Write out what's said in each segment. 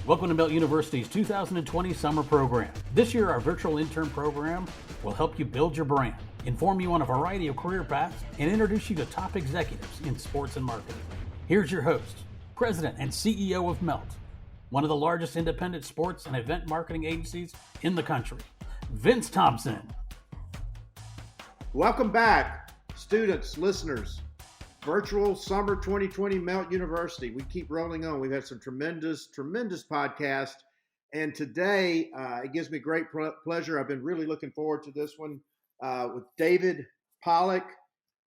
Welcome to Melt University's 2020 summer program. This year, our virtual intern program will help you build your brand, inform you on a variety of career paths, and introduce you to top executives in sports and marketing. Here's your host, President and CEO of Melt, one of the largest independent sports and event marketing agencies in the country, Vince Thompson. Welcome back, students, listeners. Virtual Summer 2020 Melt University. We keep rolling on. We've had some tremendous podcasts. And today, it gives me great pleasure. I've been really looking forward to this one with David Pollack,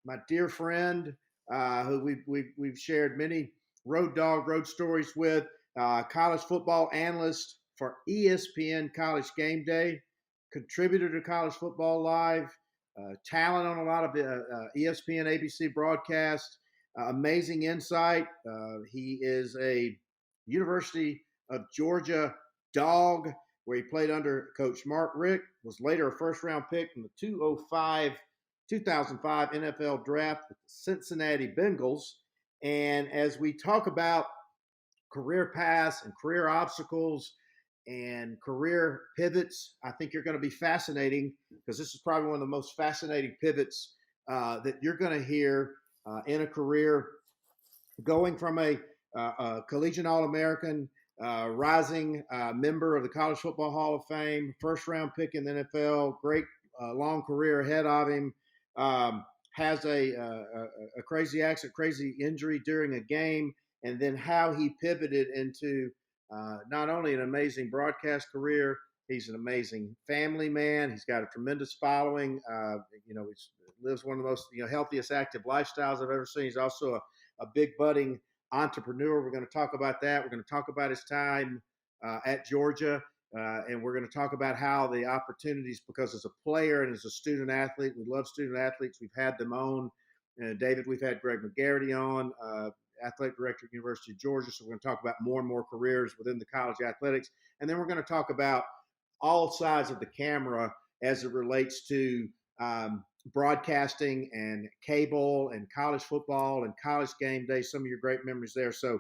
my dear friend, who we've shared many road stories with, college football analyst for ESPN College Gameday, contributor to College Football Live, talent on a lot of ESPN, ABC broadcasts, amazing insight. He is a University of Georgia dog where he played under Coach Mark Richt, was later a first-round pick in the 2005 NFL draft with the Cincinnati Bengals. And as we talk about career paths and career obstacles and career pivots, I think you're going to be fascinating because this is probably one of the most fascinating pivots that you're going to hear in a career, going from a collegiate All-American, rising member of the College Football Hall of Fame, first-round pick in the NFL, great long career ahead of him, has a crazy accident, crazy injury during a game, and then how he pivoted into not only an amazing broadcast career, he's an amazing family man. He's got a tremendous following. He lives one of the most healthiest, active lifestyles I've ever seen. He's also a big budding entrepreneur. We're going to talk about that. We're going to talk about his time at Georgia, and we're going to talk about how the opportunities, because as a player and as a student athlete, we love student athletes. We've had them on. David, we've had Greg McGarity on, athletic director at University of Georgia. So we're going to talk about more and more careers within the college athletics. And then we're going to talk about all sides of the camera as it relates to broadcasting and cable and college football and college game day, some of your great memories there. So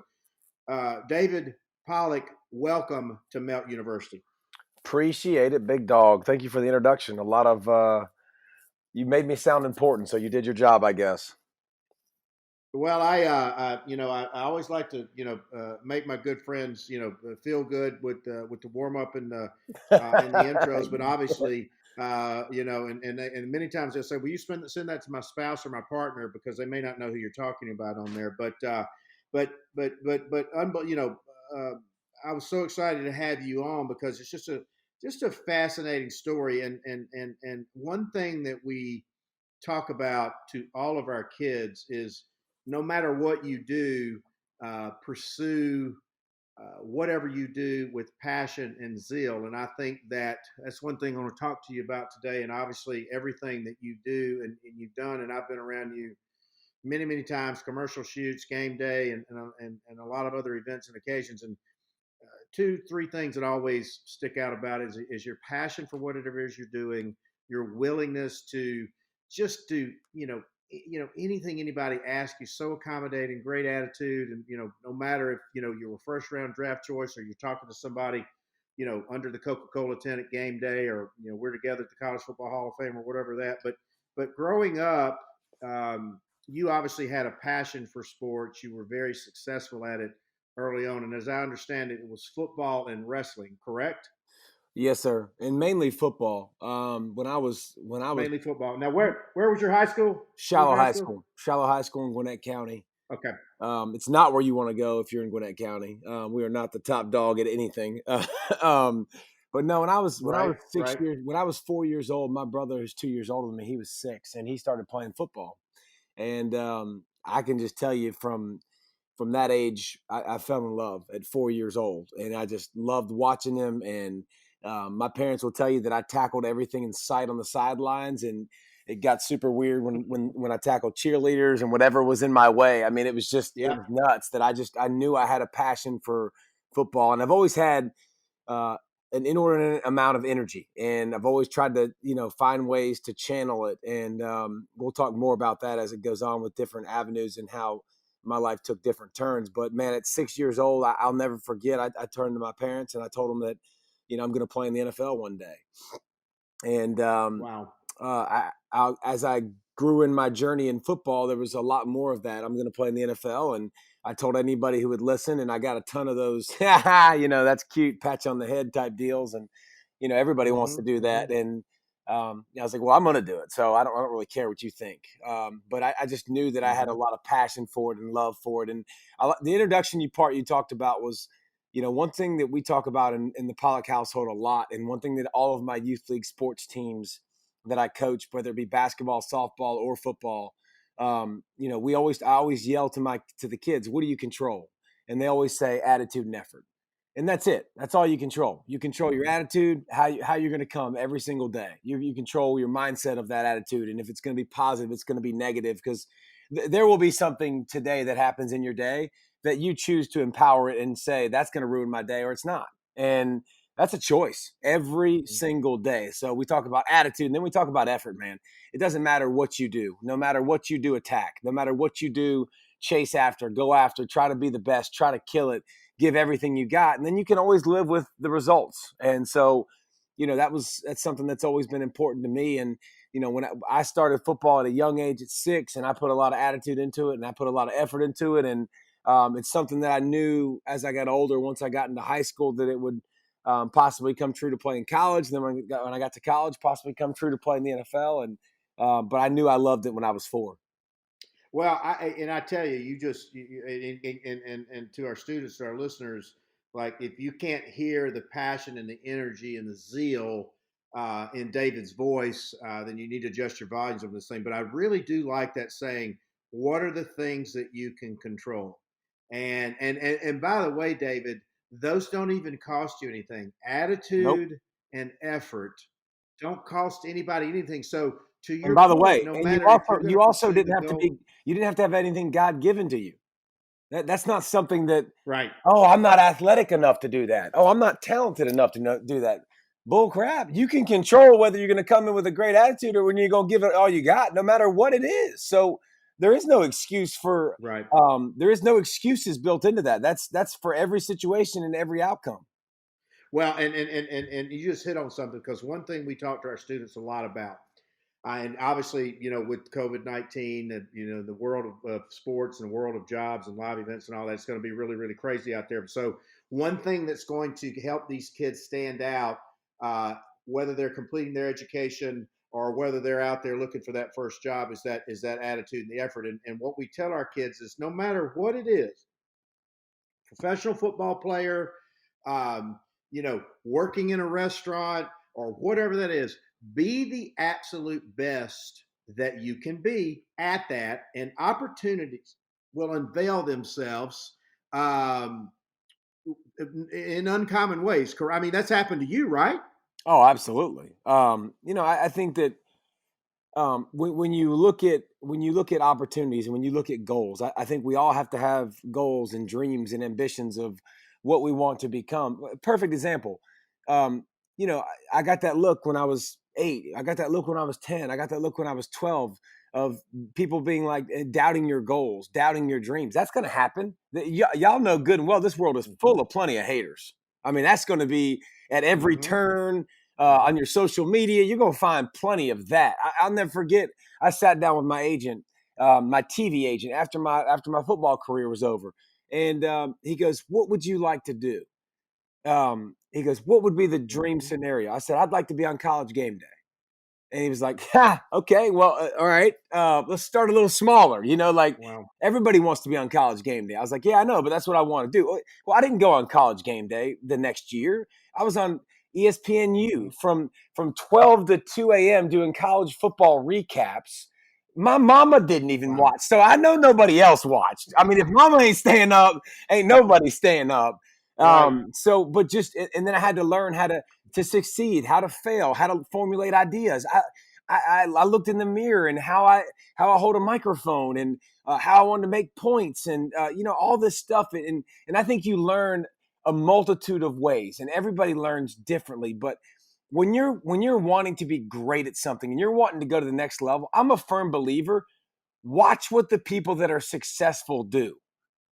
David Pollack, welcome to Melt University. Appreciate it, big dog. Thank you for the introduction. A lot of, you made me sound important, so you did your job, I guess. Well, I always like to, make my good friends, feel good with the warm up and the intros. But obviously, and many times they'll say, "Will you send that to my spouse or my partner?" Because they may not know who you're talking about on there. I was so excited to have you on because it's just a fascinating story. And one thing that we talk about to all of our kids is, no matter what you do, pursue whatever you do with passion and zeal. And I think that's one thing I want to talk to you about today. And obviously everything that you do and you've done, and I've been around you many, many times, commercial shoots, game day, and a lot of other events and occasions. And 2-3 things that always stick out about it is your passion for whatever it is you're doing, your willingness to just do, anything anybody asks you, so accommodating, great attitude. And, no matter if, you're a first round draft choice or you're talking to somebody, under the Coca-Cola tent at game day, or, we're together at the College Football Hall of Fame or whatever that. But growing up, you obviously had a passion for sports. You were very successful at it early on. And as I understand it, it was football and wrestling, correct? Yes, sir, and mainly football. When I was mainly football. Now, where was your high school? Shallow High School in Gwinnett County. Okay. It's not where you want to go if you're in Gwinnett County. We are not the top dog at anything. But no, when I was 4 years old, my brother is 2 years older than me. He was 6, and he started playing football. And I can just tell you from that age, I fell in love at 4 years old, and I just loved watching him. And my parents will tell you that I tackled everything in sight on the sidelines, and it got super weird when I tackled cheerleaders and whatever was in my way. I mean, it was just It was nuts that I knew I had a passion for football, and I've always had an inordinate amount of energy, and I've always tried to find ways to channel it. And we'll talk more about that as it goes on with different avenues and how my life took different turns. But man, at 6 years old, I'll never forget. I turned to my parents and I told them that, I'm going to play in the NFL one day. And Wow. as I grew in my journey in football, there was a lot more of that. I'm going to play in the NFL, and I told anybody who would listen, and I got a ton of those, that's cute, patch on the head type deals, and everybody wants to do that, and I was like, well, I'm going to do it, so I don't really care what you think, but I just knew that I had a lot of passion for it and love for it, and the introduction part you talked about was, one thing that we talk about in the Pollack household a lot, and one thing that all of my youth league sports teams that I coach, whether it be basketball, softball, or football, I always yell to the kids, what do you control? And they always say attitude and effort. And that's it. That's all you control. You control your attitude, how you're going to come every single day. You control your mindset of that attitude. And if it's going to be positive, it's going to be negative, because there will be something today that happens in your day that you choose to empower it and say, that's going to ruin my day, or it's not. And that's a choice every single day. So we talk about attitude, and then we talk about effort, man. It doesn't matter what you do. No matter what you do, attack. No matter what you do, chase after, go after, try to be the best, try to kill it, give everything you got. And then you can always live with the results. And so, that's something that's always been important to me. And, when I started football at a young age at 6, and I put a lot of attitude into it, and I put a lot of effort into it. And it's something that I knew as I got older, once I got into high school, that it would possibly come true to play in college. And then when I got to college, possibly come true to play in the NFL. And but I knew I loved it when I was 4. Well, I tell you, and to our students, to our listeners, like, if you can't hear the passion and the energy and the zeal in David's voice, then you need to adjust your volumes of this thing. But I really do like that saying, what are the things that you can control? And by the way, David, those don't even cost you anything. Attitude Nope. and effort don't cost anybody anything. So to And your by the point, way, no and matter if you're going to you also pursue didn't the have to goal, you didn't have to have anything God given to you. That's not something that, right? oh, I'm not athletic enough to do that. Oh, I'm not talented enough to do that. Bull crap. You can control whether you're going to come in with a great attitude or when you're going to give it all you got, no matter what it is. So there is no excuse for, Right. there is no excuses built into that. That's for every situation and every outcome. Well, and you just hit on something, because one thing we talk to our students a lot about, and obviously, with COVID-19, the world of sports and the world of jobs and live events and all that, it's going to be really, really crazy out there. So one thing that's going to help these kids stand out, whether they're completing their education or whether they're out there looking for that first job, is that attitude and the effort. And what we tell our kids is, no matter what it is, professional football player, working in a restaurant or whatever that is, be the absolute best that you can be at that, and opportunities will unveil themselves in uncommon ways. I mean, that's happened to you, right? Oh, absolutely. I think that when you look at opportunities and when you look at goals, I think we all have to have goals and dreams and ambitions of what we want to become. Perfect example. Um, I got that look when I was 8. I got that look when I was 10. I got that look when I was 12 of people being like, doubting your goals, doubting your dreams. That's going to happen. Y'all know good and well this world is full of plenty of haters. I mean, that's going to be at every turn. On your social media, you're going to find plenty of that. I'll never forget. I sat down with my agent, my TV agent, after my football career was over, and he goes, "What would you like to do?" He goes, "What would be the dream scenario?" I said, "I'd like to be on College Gameday." And he was like, "Ha, okay, well, all right. Let's start a little smaller. Wow. Everybody wants to be on College Gameday." I was like, "Yeah, I know, but that's what I want to do." Well, I didn't go on College Gameday the next year. I was on ESPNU from 12 to 2 a.m. doing college football recaps. My mama didn't even Wow. watch, so I know nobody else watched. I mean, if mama ain't staying up, ain't nobody staying up. Right. But and then I had to learn how to succeed, how to fail, how to formulate ideas. I looked in the mirror and how I hold a microphone and how I wanted to make points and all this stuff. And I think you learn a multitude of ways, and everybody learns differently. But when you're wanting to be great at something and you're wanting to go to the next level, I'm a firm believer. Watch what the people that are successful do.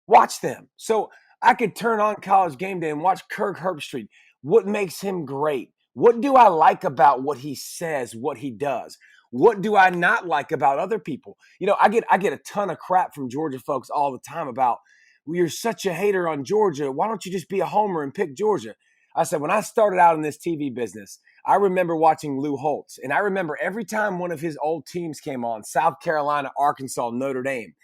Watch them. So I could turn on College Game Day and watch Kirk Herbstreit. What makes him great? What do I like about what he says, what he does? What do I not like about other people? I get a ton of crap from Georgia folks all the time about, well, you're such a hater on Georgia. Why don't you just be a homer and pick Georgia? I said, when I started out in this TV business, I remember watching Lou Holtz. And I remember every time one of his old teams came on, South Carolina, Arkansas, Notre Dame,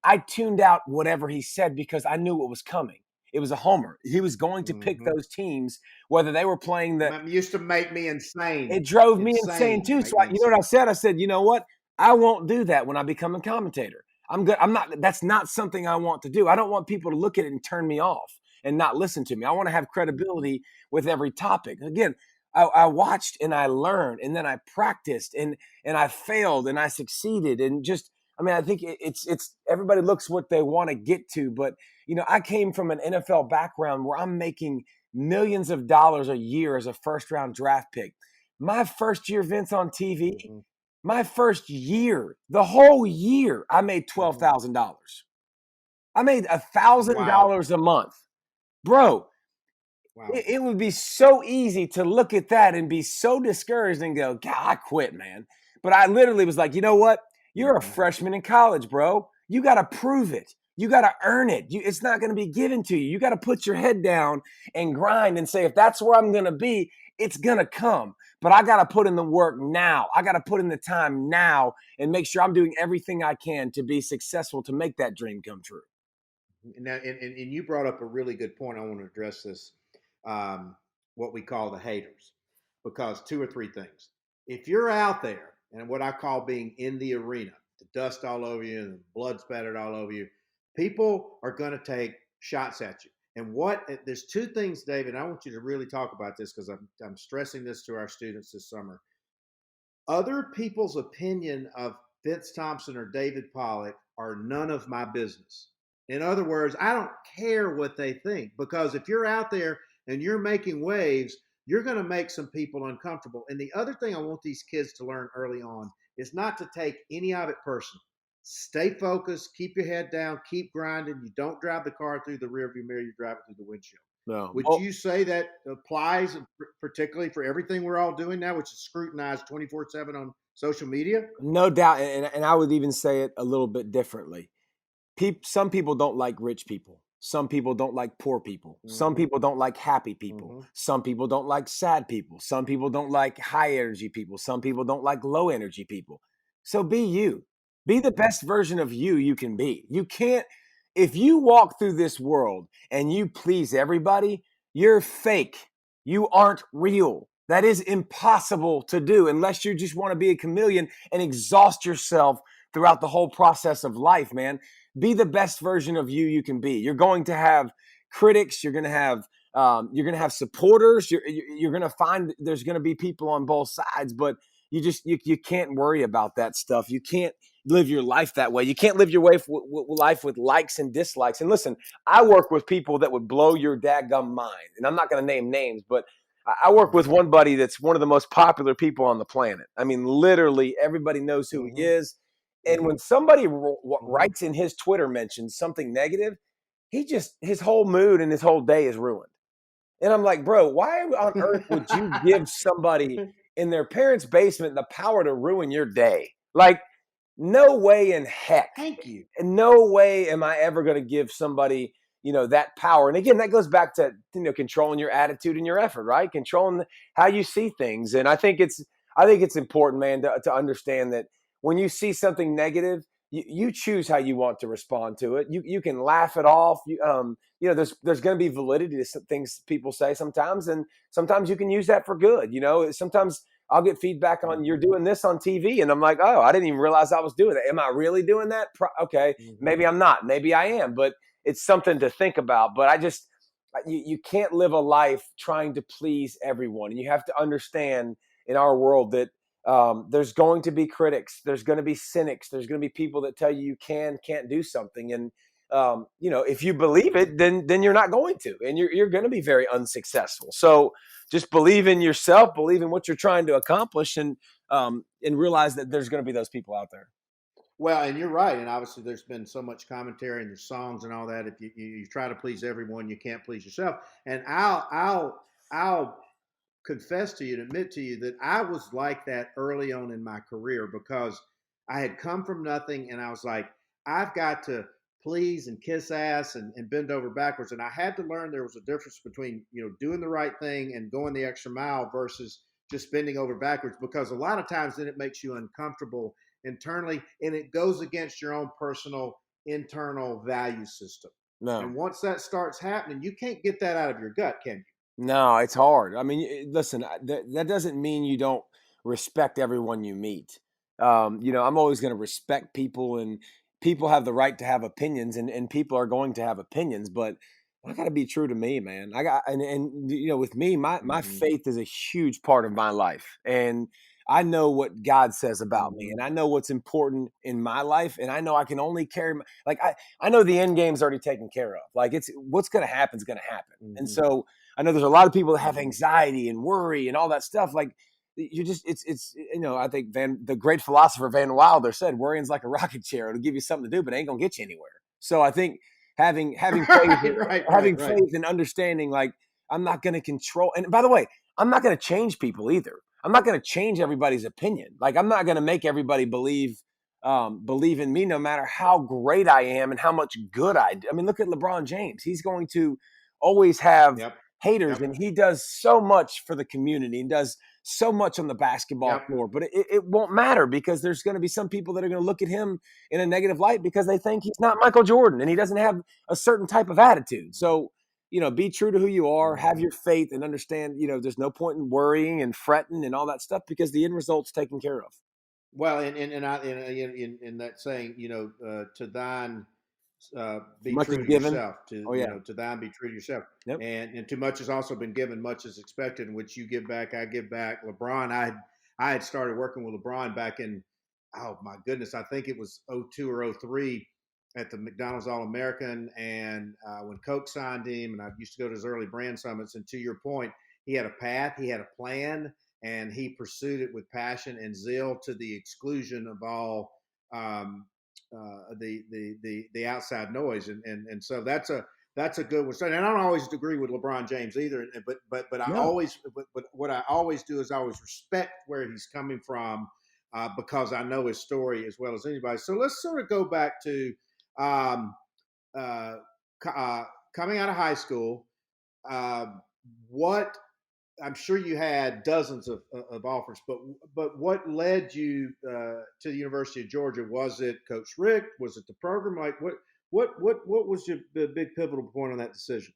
I tuned out whatever he said because I knew what was coming. It was a homer. He was going to pick those teams, whether they were playing It used to make me insane. It drove me insane too. So you know what I said? I said, you know what? I won't do that when I become a commentator. I'm good. I'm not. That's not something I want to do. I don't want people to look at it and turn me off and not listen to me. I want to have credibility with every topic. Again, I watched and I learned, and then I practiced, and I failed and I succeeded, and just. I mean, I think it's everybody looks what they want to get to, but I came from an NFL background where I'm making millions of dollars a year as a first-round draft pick. My first year, Vince, on TV, my first year, the whole year, I made $12,000. I made $1,000 a month. Bro, wow. It would be so easy to look at that and be so discouraged and go, God, I quit, man. But I literally was like, you know what? You're a freshman in college, bro. You got to prove it. You got to earn it. It's not going to be given to you. You got to put your head down and grind and say, if that's where I'm going to be, it's going to come. But I got to put in the work now. I got to put in the time now and make sure I'm doing everything I can to be successful to make that dream come true. Now, and you brought up a really good point. I want to address this, what we call the haters, because two or three things. If you're out there, and what I call being in the arena, the dust all over you and the blood spattered all over you, people are going to take shots at you. And there's two things, David, I want you to really talk about this because I'm stressing this to our students this summer. Other people's opinion of Vince Thompson or David Pollack are none of my business. In other words, I don't care what they think, because if you're out there and you're making waves, you're going to make some people uncomfortable. And the other thing I want these kids to learn early on is not to take any of it personal. Stay focused, keep your head down, keep grinding. You don't drive the car through the rearview mirror, you drive it through the windshield. No. Would you say that applies particularly for everything we're all doing now, which is scrutinized 24/7 on social media? No doubt. And I would even say it a little bit differently. Some people don't like rich people. Some people don't like poor people. Some people don't like happy people. Some people don't like sad people. Some people don't like high energy people. Some people don't like low energy people. So be you. Be the best version of you can be. You can't, if you walk through this world and you please everybody, you're fake. You aren't real. That is impossible to do unless you just want to be a chameleon and exhaust yourself throughout the whole process of life, man. Be the best version of you can be. You're going to have critics. You're going to have supporters. You're going to find there's going to be people on both sides, but you can't worry about that stuff. You can't live your life that way. You can't live your life with likes and dislikes. And listen, I work with people that would blow your dadgum mind. And I'm not going to name names, but I work with one buddy that's one of the most popular people on the planet. I mean, literally everybody knows who he is. And when somebody writes in his Twitter mentions something negative, his whole mood and his whole day is ruined. And I'm like, bro, why on earth would you give somebody in their parents' basement the power to ruin your day? Like, no way in heck. Thank you. And no way am I ever going to give somebody, that power. And again, that goes back to, controlling your attitude and your effort, right? Controlling how you see things. And I think it's important, man, to understand that when you see something negative, you choose how you want to respond to it. You can laugh it off. There's going to be validity to some things people say sometimes, and sometimes you can use that for good. Sometimes I'll get feedback on you're doing this on TV, and I'm like, oh, I didn't even realize I was doing that. Am I really doing that? Okay, maybe I'm not. Maybe I am, but it's something to think about. But you can't live a life trying to please everyone, and you have to understand in our world that there's going to be critics, there's going to be cynics, there's going to be people that tell you can't do something, and if you believe it, then you're not going to, and you're going to be very unsuccessful. So just believe in yourself, believe in what you're trying to accomplish, and realize that there's going to be those people out there. Well, and you're right. And obviously, there's been so much commentary and there's songs and all that. If you try to please everyone, you can't please yourself. And I'll confess to you and admit to you that I was like that early on in my career because I had come from nothing and I was like, I've got to please and kiss ass and bend over backwards. And I had to learn there was a difference between, doing the right thing and going the extra mile versus just bending over backwards, because a lot of times then it makes you uncomfortable internally and it goes against your own personal internal value system. No. And once that starts happening, you can't get that out of your gut, can you? No, it's hard. I mean, listen, that doesn't mean you don't respect everyone you meet. I'm always going to respect people, and people have the right to have opinions, and people are going to have opinions, but I got to be true to me, man. I got, and with me, my faith is a huge part of my life, and I know what God says about me, and I know what's important in my life, and I know I can only carry I know the end game's already taken care of. Like, it's what's going to happen is going to happen, and so I know there's a lot of people that have anxiety and worry and all that stuff. Like, you just, it's I think the great philosopher Van Wilder said, worrying's like a rocking chair. It'll give you something to do, but it ain't gonna get you anywhere. So I think having faith and understanding, like, I'm not going to control. And by the way, I'm not going to change people either. I'm not going to change everybody's opinion. Like, I'm not going to make everybody believe in me, no matter how great I am and how much good I do. I mean, look at LeBron James. He's going to always have haters, and he does so much for the community and does so much on the basketball floor, but it won't matter, because there's going to be some people that are going to look at him in a negative light because they think he's not Michael Jordan and he doesn't have a certain type of attitude. So, be true to who you are, have your faith, and understand, there's no point in worrying and fretting and all that stuff, because the end result's taken care of. Well, in that saying, to thine be much true to given. yourself. To thine be true to yourself. Yep. And too much has also been given, much is expected, in which you give back, I give back. LeBron, I had started working with LeBron back in, oh my goodness, I think it was 02 or 03 at the McDonald's All-American, and when Coke signed him, and I used to go to his early brand summits. And to your point, he had a path, he had a plan, and he pursued it with passion and zeal to the exclusion of all the outside noise, and so that's a good one. And I don't always agree with LeBron James either, but I always, but what I always do is I always respect where he's coming from, because I know his story as well as anybody. So let's sort of go back to coming out of high school. What I'm sure you had dozens of offers, but what led you to the University of Georgia? Was it Coach Rick? Was it the program? Like, what was the big pivotal point on that decision?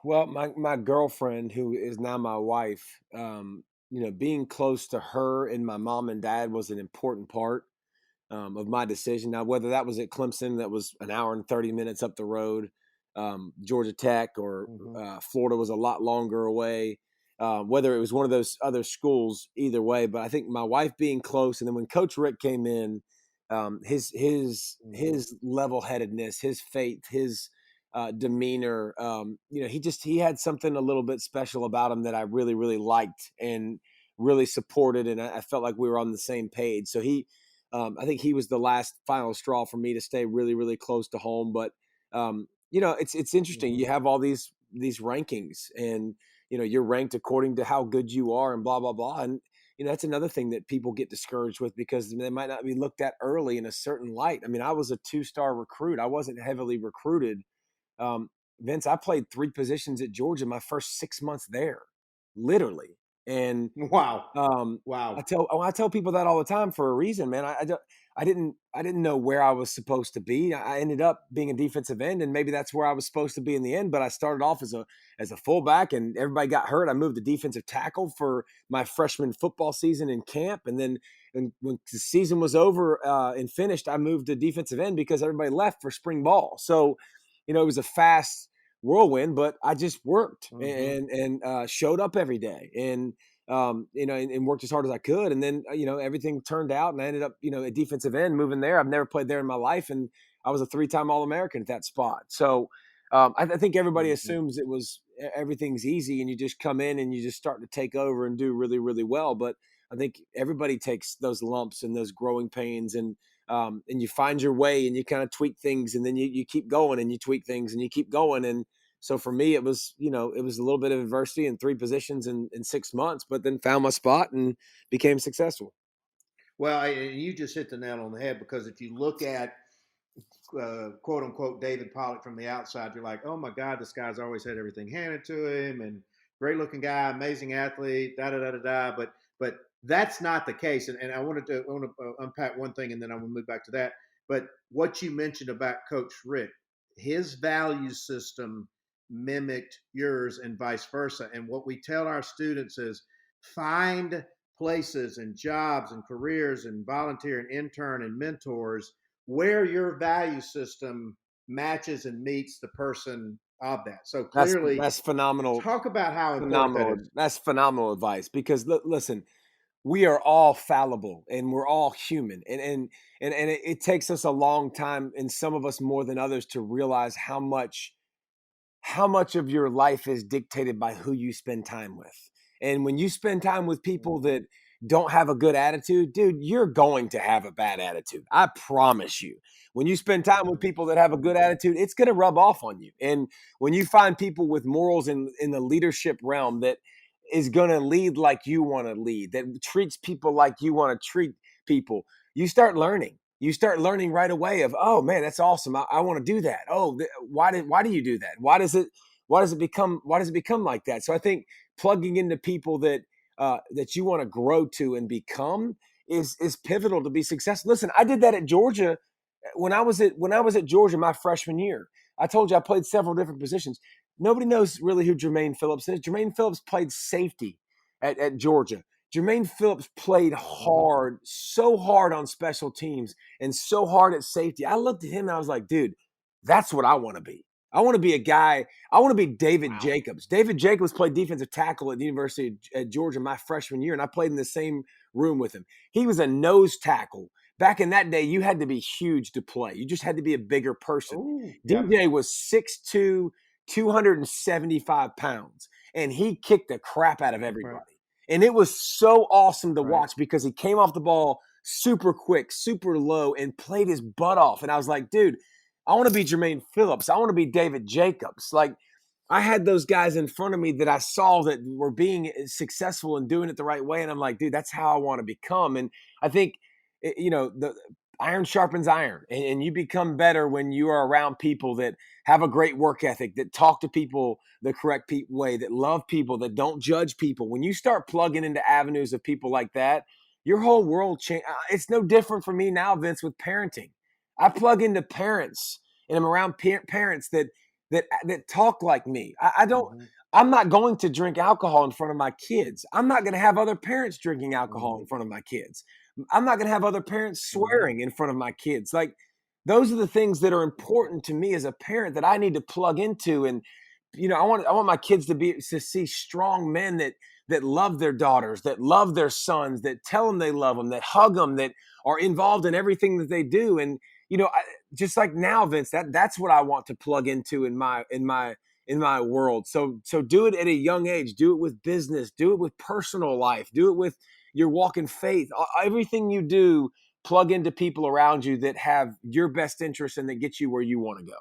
Well, my girlfriend, who is now my wife, being close to her and my mom and dad was an important part of my decision. Now, whether that was at Clemson, that was an hour and 30 minutes up the road, Georgia Tech, or Florida was a lot longer away, whether it was one of those other schools, either way. But I think my wife being close, and then when Coach Rick came in, his level-headedness, his faith, his demeanor, he had something a little bit special about him that I really, really liked and really supported, and I felt like we were on the same page. So I think he was the last final straw for me to stay really, really close to home. But it's interesting. You have all these rankings, and you're ranked according to how good you are, and blah blah blah. And that's another thing that people get discouraged with, because they might not be looked at early in a certain light. I mean, I was a 2-star recruit. I wasn't heavily recruited. Vince, I played 3 positions at Georgia my first 6 months there, literally. And wow. I tell people that all the time for a reason, man. I didn't know where I was supposed to be. I ended up being a defensive end, and maybe that's where I was supposed to be in the end. But I started off as a fullback, and everybody got hurt. I moved to defensive tackle for my freshman football season in camp, and then when the season was over and finished, I moved to defensive end because everybody left for spring ball. So, it was a fast whirlwind, but I just worked and showed up every day, and and worked as hard as I could. And then, everything turned out, and I ended up, a defensive end, moving there. I've never played there in my life, and I was a 3-time All-American at that spot. So I think everybody assumes everything's easy, and you just come in and you just start to take over and do really, really well. But I think everybody takes those lumps and those growing pains, and and you find your way and you kind of tweak things, and then you keep going and you tweak things and you keep going. And so for me, it was, a little bit of adversity in 3 positions in 6 months, but then found my spot and became successful. Well, you just hit the nail on the head, because if you look at quote unquote David Pollack from the outside, you're like, oh my God, this guy's always had everything handed to him, and great looking guy, amazing athlete, da da da da da. But that's not the case. And I want to unpack one thing, and then I'm gonna move back to that. But what you mentioned about Coach Rick, his value system mimicked yours and vice versa. And what we tell our students is find places and jobs and careers and volunteer and intern and mentors where your value system matches and meets the person of that. So clearly, that's phenomenal. Talk about how important that is. That's phenomenal advice, because listen, we are all fallible and we're all human, and it takes us a long time, and some of us more than others, to realize how much of your life is dictated by who you spend time with. And when you spend time with people that don't have a good attitude, dude, you're going to have a bad attitude. I promise you. When you spend time with people that have a good attitude, it's going to rub off on you. And when you find people with morals in the leadership realm that is going to lead like you want to lead, that treats people like you want to treat people, you start learning. You start learning right away of, oh man, that's awesome. I want to do that. Oh, why do you do that? Why does it become like that? So I think plugging into people that you want to grow to and become is pivotal to be successful. Listen, I did that at Georgia when I was at Georgia my freshman year. I told you I played several different positions. Nobody knows really who Jermaine Phillips is. Jermaine Phillips played safety at Georgia. Jermaine Phillips played hard, so hard on special teams and so hard at safety. I looked at him and I was like, dude, that's what I want to be. I want to be a guy. I want to be David Jacobs. David Jacobs played defensive tackle at the University of Georgia my freshman year, and I played in the same room with him. He was a nose tackle. Back in that day, you had to be huge to play. You just had to be a bigger person. Ooh, DJ was 6'2", 275 pounds, and he kicked the crap out of everybody. Right. And it was so awesome to watch, because he came off the ball super quick, super low, and played his butt off. And I was like, dude, I want to be Jermaine Phillips. I want to be David Jacobs. Like, I had those guys in front of me that I saw that were being successful and doing it the right way. And I'm like, dude, that's how I want to become. And I think, the iron sharpens iron, and you become better when you are around people that have a great work ethic, that talk to people the correct way, that love people, that don't judge people. When you start plugging into avenues of people like that, your whole world change. It's no different for me now, Vince, with parenting. I plug into parents, and I'm around parents that talk like me. I don't. Mm-hmm. I'm not going to drink alcohol in front of my kids. I'm not going to have other parents drinking alcohol in front of my kids. I'm not going to have other parents swearing in front of my kids. Like, those are the things that are important to me as a parent that I need to plug into. And, I want my kids to see strong men that love their daughters, that love their sons, that tell them they love them, that hug them, that are involved in everything that they do. And, just like now, Vince, that's what I want to plug into in my world. So do it at a young age. Do it with business. Do it with personal life. Do it with your walk in faith. Everything you do, plug into people around you that have your best interest and that get you where you want to go.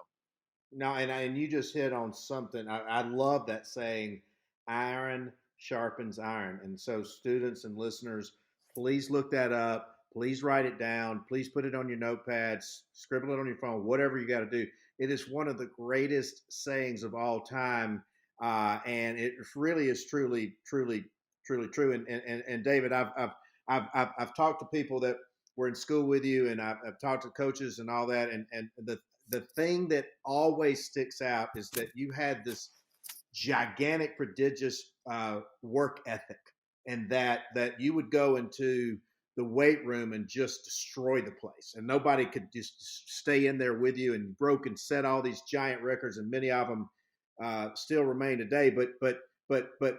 No, and you just hit on something. I love that saying, iron sharpens iron. And so students and listeners, please look that up. Please write it down. Please put it on your notepads, scribble it on your phone, whatever you got to do. It is one of the greatest sayings of all time. And it really is truly true. And David, I've talked to people that were in school with you, and I've talked to coaches and all that. And the thing that always sticks out is that you had this gigantic, prodigious work ethic, and that you would go into the weight room and just destroy the place, and nobody could just stay in there with you, and broke and set all these giant records, and many of them still remain today. But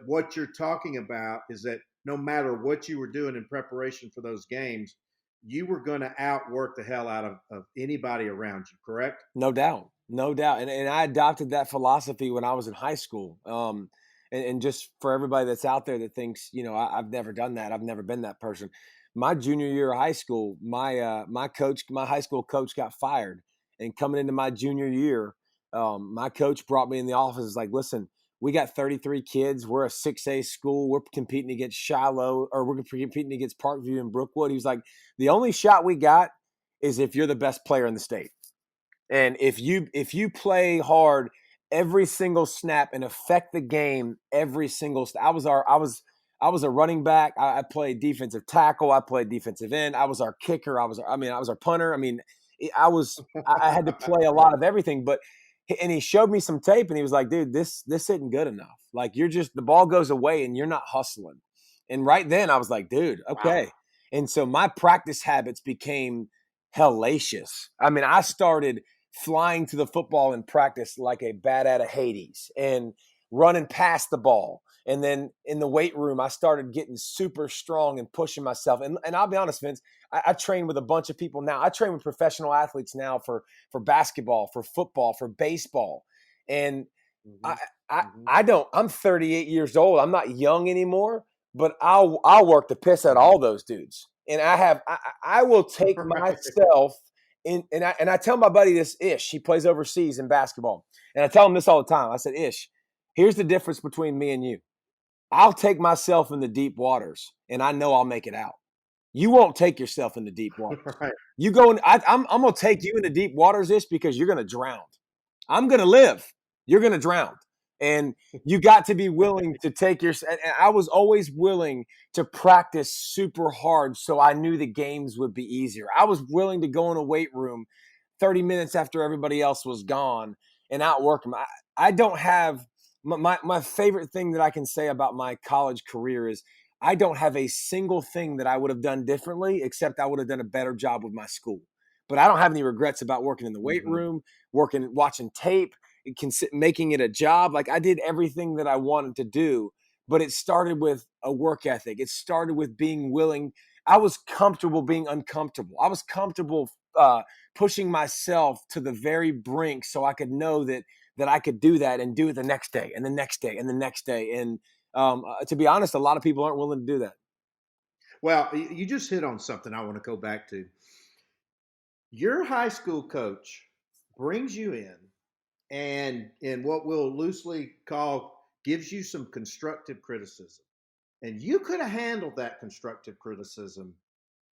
what you're talking about is that no matter what you were doing in preparation for those games, you were going to outwork the hell out of anybody around you, correct? No doubt. And I adopted that philosophy when I was in high school. And just for everybody that's out there that thinks, I've never done that, I've never been that person. my junior year of high school, my high school coach got fired. And coming into my junior year, my coach brought me in the office. Is like, listen, we got 33 kids. We're a 6A school. We're competing against Shiloh, or we're competing against Parkview and Brookwood. He was like, the only shot we got is if you're the best player in the state. And if you play hard every single snap and affect the game every single I was a running back. I played defensive tackle. I played defensive end. I was our kicker. I was our punter. I had to play a lot of everything. And he showed me some tape and he was like, dude, this isn't good enough. Like, the ball goes away and you're not hustling. And right then I was like, dude, okay. Wow. And so my practice habits became hellacious. I mean, I started flying to the football in practice like a bat out of Hades and running past the ball. And then in the weight room, I started getting super strong and pushing myself. And I'll be honest, Vince, I train with a bunch of people now. I train with professional athletes now for basketball, for football, for baseball. And I'm 38 years old. I'm not young anymore, but I'll work the piss out of all those dudes. And I will take myself in, and I tell my buddy this, Ish, he plays overseas in basketball. And I tell him this all the time. I said, Ish, here's the difference between me and you. I'll take myself in the deep waters and I know I'll make it out. You won't take yourself in the deep waters. Right. You go in, I'm going to take you in the deep waters, Ish, because you're going to drown. I'm going to live. You're going to drown. And you got to be willing to take and I was always willing to practice super hard so I knew the games would be easier. I was willing to go in a weight room 30 minutes after everybody else was gone and outwork them. I don't have my favorite thing that I can say about my college career is I don't have a single thing that I would have done differently, except I would have done a better job with my school. But I don't have any regrets about working in the weight room, watching tape, making it a job. Like, I did everything that I wanted to do, but it started with a work ethic. It started with being willing. I was comfortable being uncomfortable. I was comfortable pushing myself to the very brink so I could know that I could do that and do it the next day and the next day and the next day. And to be honest, a lot of people aren't willing to do that. Well, you just hit on something I want to go back to. Your high school coach brings you in and what we'll loosely call gives you some constructive criticism. And you could have handled that constructive criticism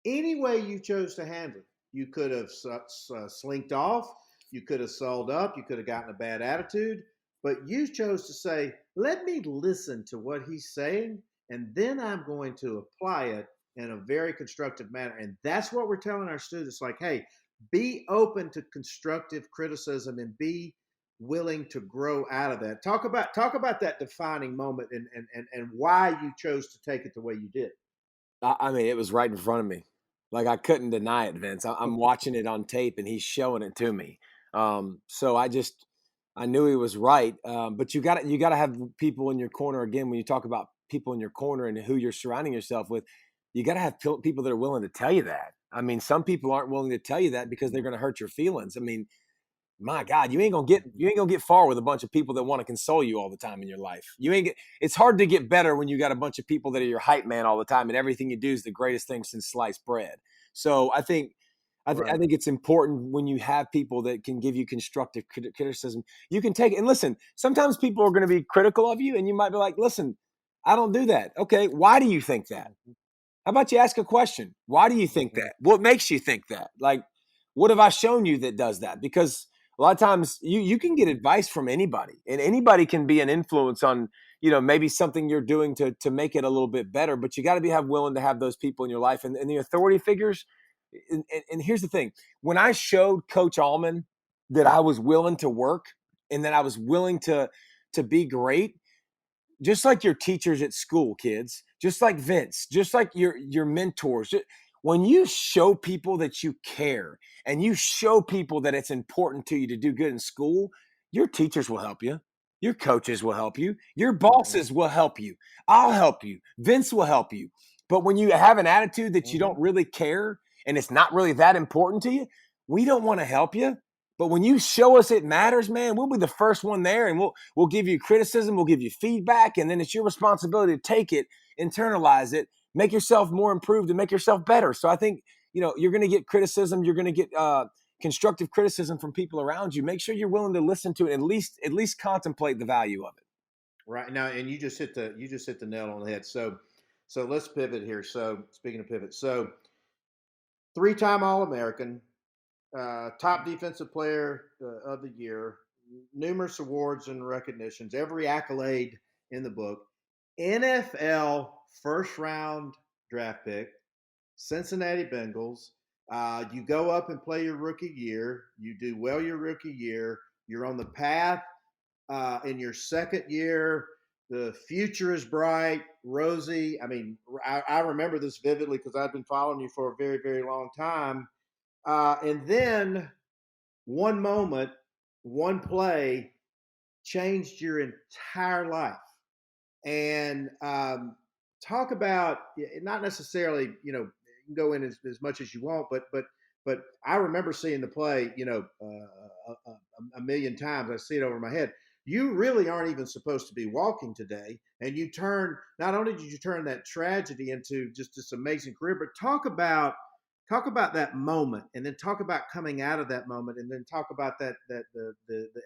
any way you chose to handle it. You could have slinked off. You could have sold up. You could have gotten a bad attitude. But you chose to say, let me listen to what he's saying, and then I'm going to apply it in a very constructive manner. And that's what we're telling our students, like, hey, be open to constructive criticism and be willing to grow out of that. Talk about that defining moment and why you chose to take it the way you did. I mean, it was right in front of me. Like, I couldn't deny it, Vince. I'm watching it on tape and he's showing it to me. So I knew he was right. But you gotta have people in your corner. Again, when you talk about people in your corner and who you're surrounding yourself with, you gotta have people that are willing to tell you that. I mean, some people aren't willing to tell you that because they're going to hurt your feelings. I mean, my God, you ain't gonna get far with a bunch of people that want to console you all the time in your life. It's hard to get better when you got a bunch of people that are your hype man all the time, and everything you do is the greatest thing since sliced bread. So I think it's important when you have people that can give you constructive criticism. You can take it. And listen, sometimes people are going to be critical of you, and you might be like, listen, I don't do that. Okay, why do you think that? How about you ask a question? Why do you think that? What makes you think that? Like, what have I shown you that does that? Because a lot of times you can get advice from anybody, and anybody can be an influence on, maybe something you're doing to make it a little bit better, but you got to be willing to have those people in your life and the authority figures. And here's the thing. When I showed Coach Allman that I was willing to work and that I was willing to be great, just like your teachers at school, kids, just like Vince, just like your mentors, when you show people that you care and you show people that it's important to you to do good in school, your teachers will help you. Your coaches will help you. Your bosses will help you. I'll help you. Vince will help you. But when you have an attitude that you don't really care and it's not really that important to you, we don't want to help you. But when you show us it matters, man, we'll be the first one there, and we'll give you criticism, we'll give you feedback, and then it's your responsibility to take it, internalize it, make yourself more improved and make yourself better. So I think, you're going to get criticism. You're going to get constructive criticism from people around you. Make sure you're willing to listen to it, and at least contemplate the value of it. Right now, and you just hit the nail on the head. So let's pivot here. So speaking of pivot, so 3-time All-American, top defensive player of the year, numerous awards and recognitions, every accolade in the book, NFL first round draft pick, Cincinnati Bengals. You go up and play your rookie year. You do well your rookie year. You're on the path in your second year. The future is bright, rosy. I mean, I remember this vividly because I've been following you for a very, very long time. And then one moment, one play changed your entire life. And talk about, not necessarily, you can go in as much as you want, but I remember seeing the play, a million times. I see it over my head. You really aren't even supposed to be walking today. And not only did you turn that tragedy into just this amazing career, but talk about that moment, and then talk about coming out of that moment, and then talk about the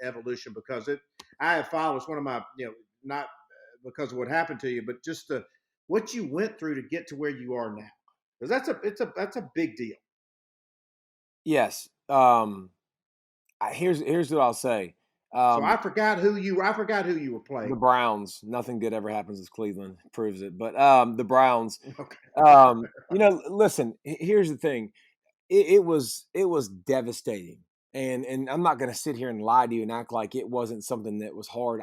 evolution, because I have followed. It's one of my, not because of what happened to you, but just what you went through to get to where you are now. Because that's a big deal. Yes. Here's what I'll say. So I forgot who you were playing. The Browns. Nothing good ever happens with Cleveland. Proves it. But the Browns. Okay. Listen. Here's the thing. It was devastating, and I'm not going to sit here and lie to you and act like it wasn't something that was hard.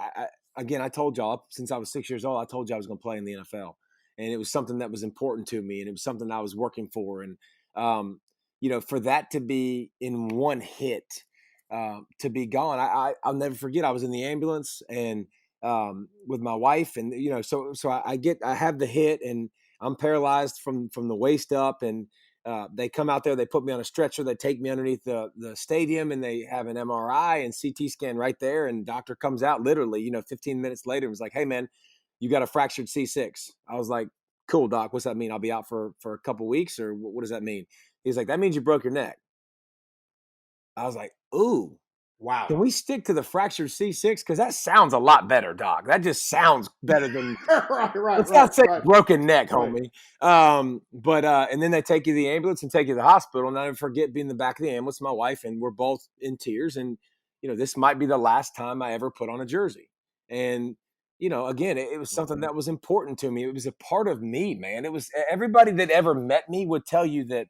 I told y'all since I was 6 years old, I told you I was going to play in the NFL, and it was something that was important to me, and it was something I was working for, and for that to be in one hit. To be gone. I'll never forget. I was in the ambulance and with my wife, and so I have the hit, and I'm paralyzed from the waist up, and they come out there, they put me on a stretcher, they take me underneath the stadium, and they have an MRI and CT scan right there, and doctor comes out literally 15 minutes later and was like, "Hey man, you got a fractured C6." I was like, "Cool, doc. What's that mean? I'll be out for a couple weeks, or what does that mean?" He's like, "That means you broke your neck." I was like, "Ooh, wow. Can we stick to the fractured C6? Because that sounds a lot better, doc. That just sounds better than let's not say broken neck, homie." But and then they take you to the ambulance and take you to the hospital. And I never forget being in the back of the ambulance with my wife, and we're both in tears. And this might be the last time I ever put on a jersey. And again, it was something that was important to me. It was a part of me, man. It was everybody that ever met me would tell you that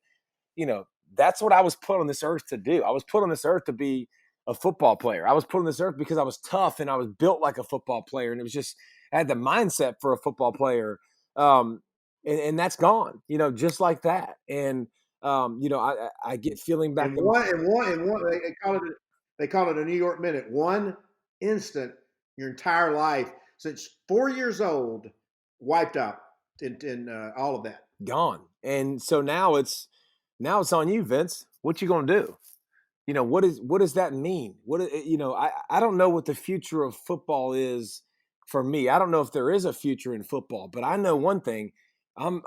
that's what I was put on this earth to do. I was put on this earth to be a football player. I was put on this earth because I was tough and I was built like a football player. And it was just, I had the mindset for a football player. And that's gone, just like that. And, I get feeling back. And one, they call it a New York minute. One instant, your entire life since 4 years old, wiped out in all of that. Gone. And so now it's on you, Vince. What you going to do? What does that mean? I don't know what the future of football is for me. I don't know if there is a future in football, but I know one thing. I'm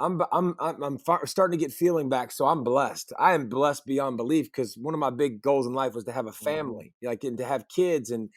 starting to get feeling back, so I'm blessed. I am blessed beyond belief, because one of my big goals in life was to have a family, and to have kids, and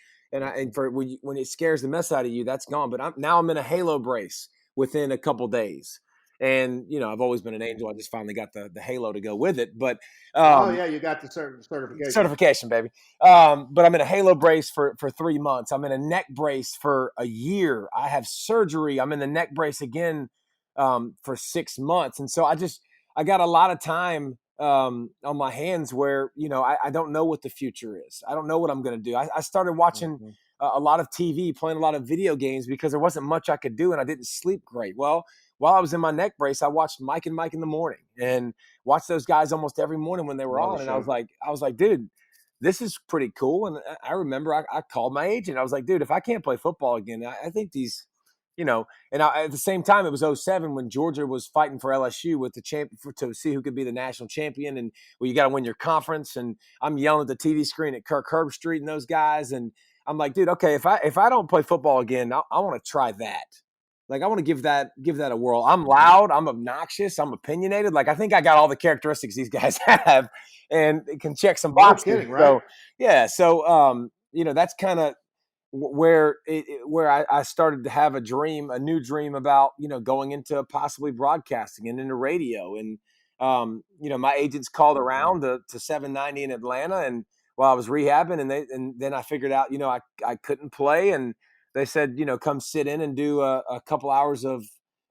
for when it scares the mess out of you, that's gone. But I'm in a halo brace within a couple days. And, I've always been an angel. I just finally got the halo to go with it. But you got the certification. Certification, baby. But I'm in a halo brace for 3 months. I'm in a neck brace for a year. I have surgery. I'm in the neck brace again for 6 months. And so I got a lot of time on my hands where, I don't know what the future is. I don't know what I'm going to do. I started watching a lot of TV, playing a lot of video games, because there wasn't much I could do and I didn't sleep great. Well, while I was in my neck brace, I watched Mike and Mike in the morning, and watched those guys almost every morning when they were on. And I was like, dude, this is pretty cool. And I remember I called my agent. I was like, dude, if I can't play football again, I think these, at the same time, it was 2007 when Georgia was fighting for LSU with the to see who could be the national champion. And you got to win your conference. And I'm yelling at the TV screen at Kirk Herbstreit and those guys. And I'm like, dude, okay, if I don't play football again, I want to try that. Like, I want to give that a whirl. I'm loud. I'm obnoxious. I'm opinionated. Like, I think I got all the characteristics these guys have and can check some boxes. No kidding, right? So, yeah. So, that's kind of where I started to have a new dream about, going into possibly broadcasting and into radio. And, my agents called around to 790 in Atlanta, and while I was rehabbing, and then I figured out, I couldn't play, and they said, come sit in and do a couple hours of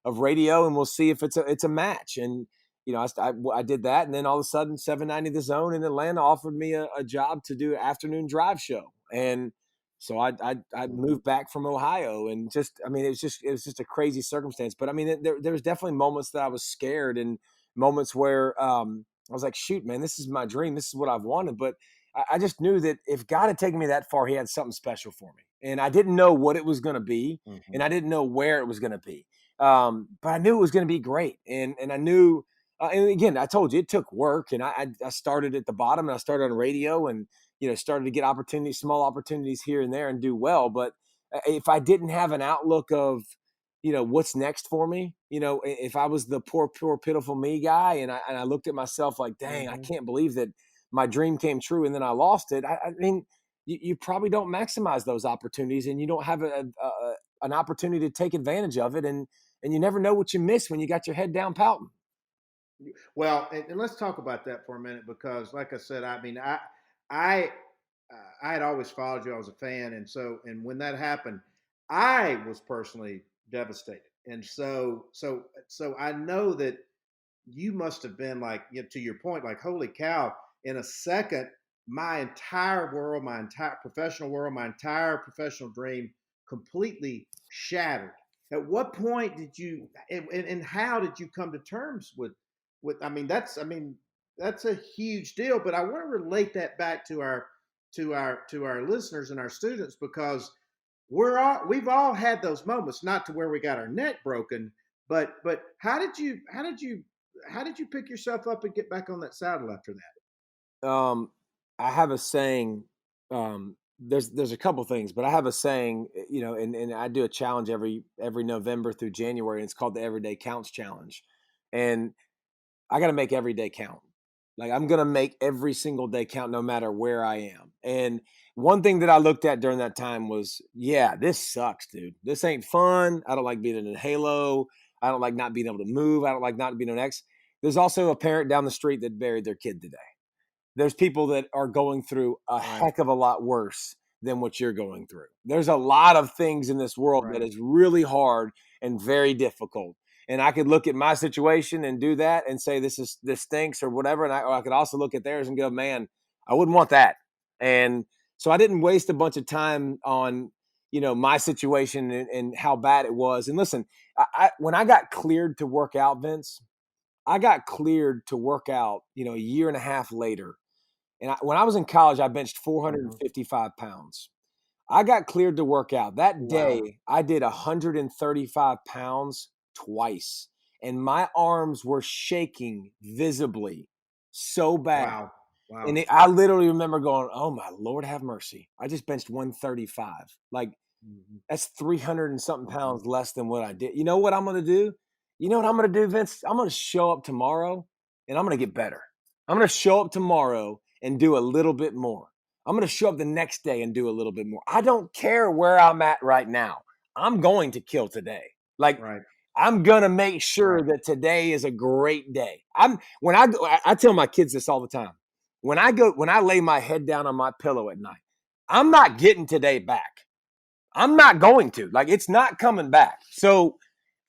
radio, and we'll see if it's a match. And, I did that. And then all of a sudden 790 The Zone in Atlanta offered me a job to do an afternoon drive show. And so I moved back from Ohio, and it was just a crazy circumstance. But I mean, there was definitely moments that I was scared, and moments where I was like, shoot, man, this is my dream. This is what I've wanted. But I just knew that if God had taken me that far, he had something special for me. And I didn't know what it was going to be, and I didn't know where it was going to be. But I knew it was going to be great. And I knew, and again, I told you it took work, and I started at the bottom, and I started on radio, and, started to get opportunities, small opportunities here and there, and do well. But if I didn't have an outlook of, what's next for me, if I was the poor, pitiful me guy, and I looked at myself like, dang, I can't believe that my dream came true and then I lost it. I mean, you probably don't maximize those opportunities, and you don't have an opportunity to take advantage of it. And you never know what you miss when you got your head down pouting. Well, and let's talk about that for a minute, because like I said, I mean, I had always followed you. I was a fan. And when that happened, I was personally devastated. And so I know that you must have been like, to your point, like, holy cow, in a second, my entire world, my entire professional world, my entire professional dream completely shattered. At what point did you, and how did you come to terms with, I mean, that's a huge deal, but I want to relate that back to our listeners and our students, because we've all had those moments, not to where we got our neck broken, but how did you pick yourself up and get back on that saddle after that? I have a saying. There's a couple things, but I have a saying, and I do a challenge every November through January, and it's called the Everyday Counts Challenge. And I got to make every day count. Like, I'm going to make every single day count, no matter where I am. And one thing that I looked at during that time was, yeah, this sucks, dude. This ain't fun. I don't like being in a halo. I don't like not being able to move. I don't like not being an X. There's also a parent down the street that buried their kid today. There's people that are going through a heck of a lot worse than what you're going through. There's a lot of things in this world that is really hard and very difficult. And I could look at my situation and do that and say, this stinks or whatever. And I could also look at theirs and go, man, I wouldn't want that. And so I didn't waste a bunch of time on, my situation and how bad it was. And listen, when I got cleared to work out, Vince, I got cleared to work out, a year and a half later. And when I was in college, I benched 455 pounds. I got cleared to work out. That day, I did 135 pounds twice. And my arms were shaking visibly so bad. Wow. And I literally remember going, oh, my Lord, have mercy. I just benched 135. Like, that's 300 and something pounds less than what I did. You know what I'm going to do? You know what I'm going to do, Vince? I'm going to show up tomorrow, and I'm going to get better. I'm going to show up tomorrow and do a little bit more. I'm going to show up the next day and do a little bit more. I don't care where I'm at right now. I'm going to kill today. I'm going to make sure that today is a great day. I tell my kids this all the time. When I lay my head down on my pillow at night, I'm not getting today back. I'm not going to. It's not coming back. So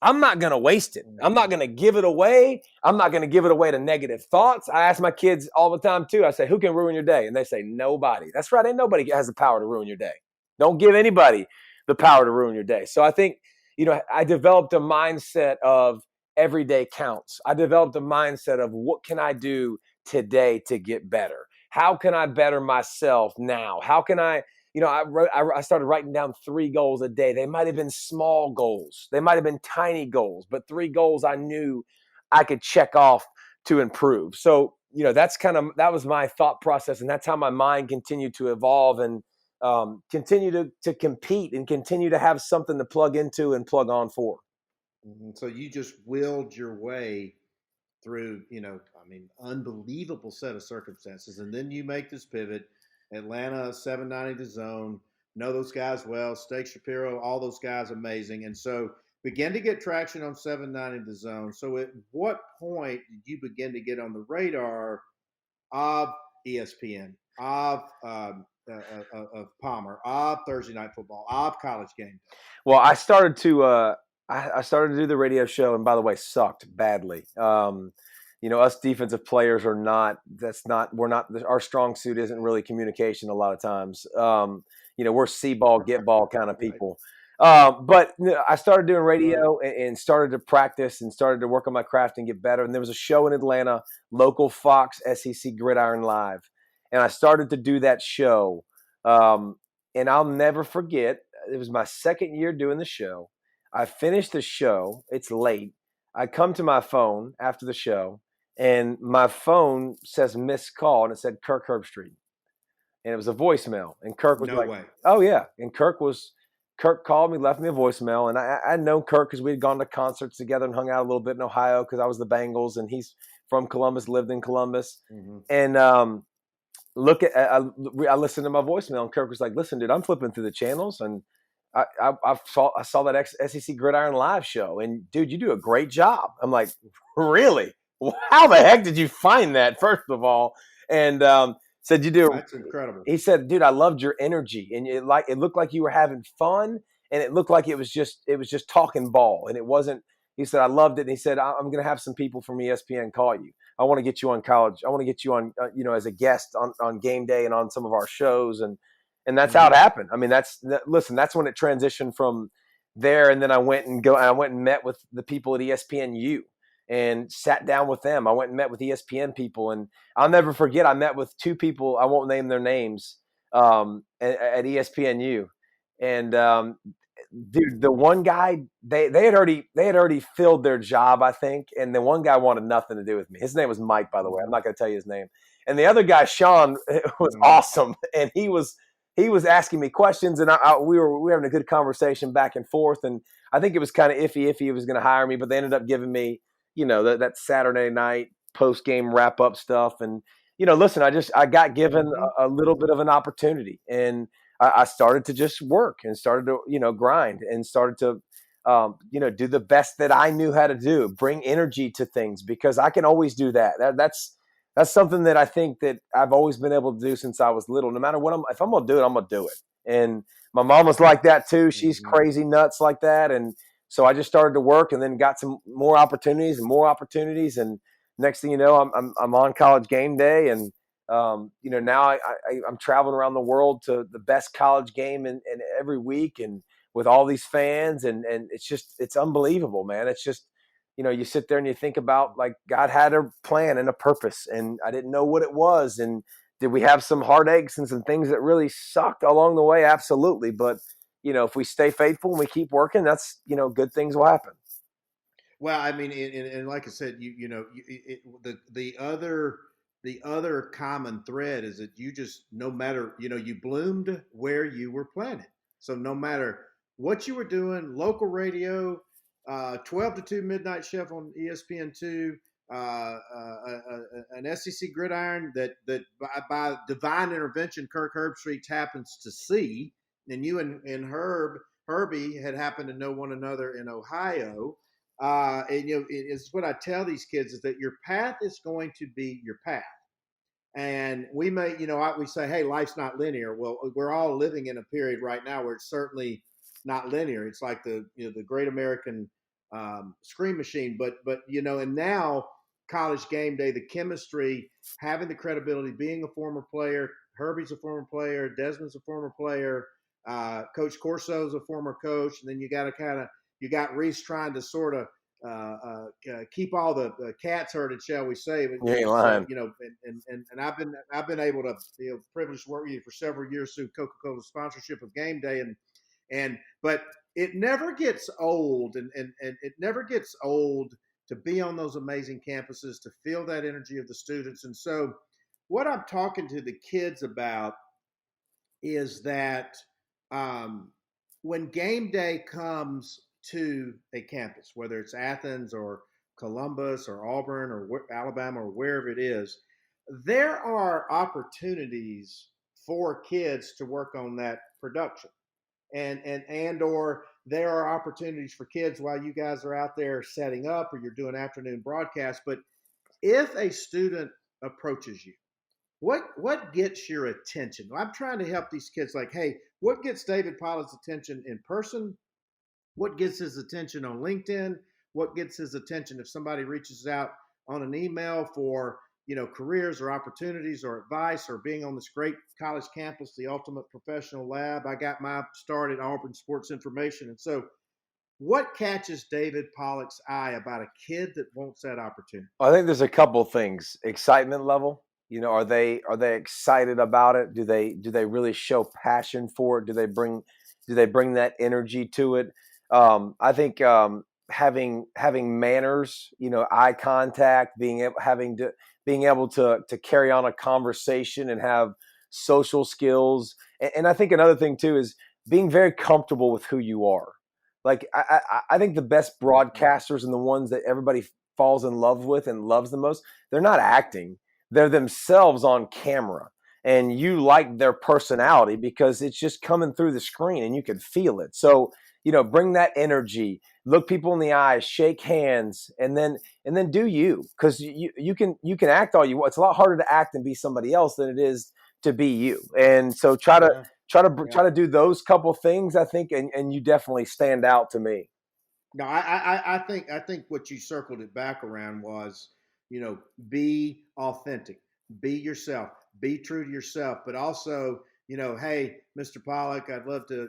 I'm not going to waste it. I'm not going to give it away. I'm not going to give it away to negative thoughts. I ask my kids all the time too. I say, who can ruin your day? And they say, nobody. That's right. Ain't nobody has the power to ruin your day. Don't give anybody the power to ruin your day. So I think, I developed a mindset of every day counts. I developed a mindset of what can I do today to get better? How can I better myself now? How can I I started writing down 3 goals a day. They might have been small goals. They might have been tiny goals, but 3 goals I knew I could check off to improve. So, that was my thought process. And that's how my mind continued to evolve and continue to compete and continue to have something to plug into and plug on for. So you just willed your way through, unbelievable set of circumstances. And then you make this pivot, Atlanta 790 to zone, know those guys well, Steak Shapiro, all those guys amazing. And so begin to get traction on 790 to zone. So at what point did you begin to get on the radar of ESPN, of Palmer, of Thursday Night Football, of College Game Day? Well, I started to I started to do the radio show, and by the way, sucked badly. Us defensive players are not. We're not. Our strong suit isn't really communication a lot of times. We're see ball, get ball kind of people. But I started doing radio and started to practice and started to work on my craft and get better. And there was a show in Atlanta, local Fox SEC Gridiron Live, and I started to do that show. And I'll never forget. It was my second year doing the show. I finished the show. It's late. I come to my phone after the show, and my phone says missed call, and it said Kirk Herbstreit. And it was a voicemail. And Kirk was oh, yeah. And Kirk called me, left me a voicemail. And I'd known Kirk because we had gone to concerts together and hung out a little bit in Ohio because I was the Bengals, and he's from Columbus, lived in Columbus. Mm-hmm. And I listened to my voicemail, and Kirk was like, "Listen, dude, I'm flipping through the channels, and I saw that SEC Gridiron Live show, and dude, you do a great job." I'm like, "Really? How the heck did you find that?" First of all, and said, "You do." That's incredible. He said, "Dude, I loved your energy, and it looked like you were having fun, and it looked like it was just talking ball, and it wasn't." He said, "I loved it." And he said, "I'm going to have some people from ESPN call you. I want to get you on college. I want to get you on, as a guest on Game Day and on some of our shows." And that's how it happened. I mean, that's when it transitioned from there. And then I went and met with the people at ESPNU and sat down with them. I went and met with ESPN people, and I'll never forget. I met with two people. I won't name their names at ESPNU, and dude, the one guy they had already filled their job, I think, and the one guy wanted nothing to do with me. His name was Mike, by the way. I'm not going to tell you his name. And the other guy, Sean, was awesome, and he was asking me questions, and we were having a good conversation back and forth. And I think it was kind of iffy if he was going to hire me, but they ended up giving me, that Saturday night post game wrap up stuff. And listen, I got given a little bit of an opportunity, and I started to just work and started to, grind and started to, do the best that I knew how to do, bring energy to things, because I can always do that. That's something that I think that I've always been able to do since I was little. No matter what if I'm going to do it, I'm going to do it. And my mom was like that too. She's crazy nuts like that. And so I just started to work and then got some more opportunities. And next thing you know, I'm on College Game Day, and now I'm traveling around the world to the best college game in every week, and with all these fans, and it's unbelievable, man. It's just, you sit there and you think about, like, God had a plan and a purpose, and I didn't know what it was. And did we have some heartaches and some things that really sucked along the way? Absolutely. But, if we stay faithful and we keep working, that's, good things will happen. Well, I mean, and like I said, the other common thread is that you just, no matter, you bloomed where you were planted. So no matter what you were doing, local radio, 12 to 2 midnight chef on ESPN2, an SEC gridiron that by divine intervention, Kirk Herbstreit happens to see, and you and Herbie had happened to know one another in Ohio. And it's what I tell these kids is that your path is going to be your path. And we may, we say, hey, life's not linear. Well, we're all living in a period right now where it's certainly not linear. It's like the great American screen machine. But and now College Game Day, the chemistry, having the credibility, being a former player. Herbie's a former player. Desmond's a former player. Coach Corso's a former coach. And then you got Reese trying to sort of keep all the cats herded, shall we say? But, you ain't lying. And I've been able to privileged to work with you for several years through Coca-Cola's sponsorship of Game Day, but it never gets old, and it never gets old to be on those amazing campuses, to feel that energy of the students. And so, what I'm talking to the kids about is that when Game Day comes to a campus, whether it's Athens or Columbus or Auburn or Alabama or wherever it is, there are opportunities for kids to work on that production. And or there are opportunities for kids while you guys are out there setting up or you're doing afternoon broadcasts. But if a student approaches you, what gets your attention? I'm trying to help these kids like, hey, what gets David Pollack's attention in person? What gets his attention on LinkedIn? What gets his attention if somebody reaches out on an email for, careers or opportunities or advice or being on this great college campus, the ultimate professional lab? I got my start at Auburn Sports Information. And so what catches David Pollack's eye about a kid that wants that opportunity? I think there's a couple things. Excitement level. Are they excited about it? Do they really show passion for it? Do they bring that energy to it? I think having manners, eye contact, being able to carry on a conversation and have social skills. And I think another thing too is being very comfortable with who you are. Like I think the best broadcasters and the ones that everybody falls in love with and loves the most, they're not acting. They're themselves on camera. And you like their personality because it's just coming through the screen and you can feel it. So, bring that energy, look people in the eyes, shake hands, and then do you, because you can act all you want. It's a lot harder to act and be somebody else than it is to be you. And so try to do those couple things, I think, and you definitely stand out to me. No, I think what you circled it back around was, be authentic, be yourself, be true to yourself, but also, hey, Mr. Pollack, I'd love to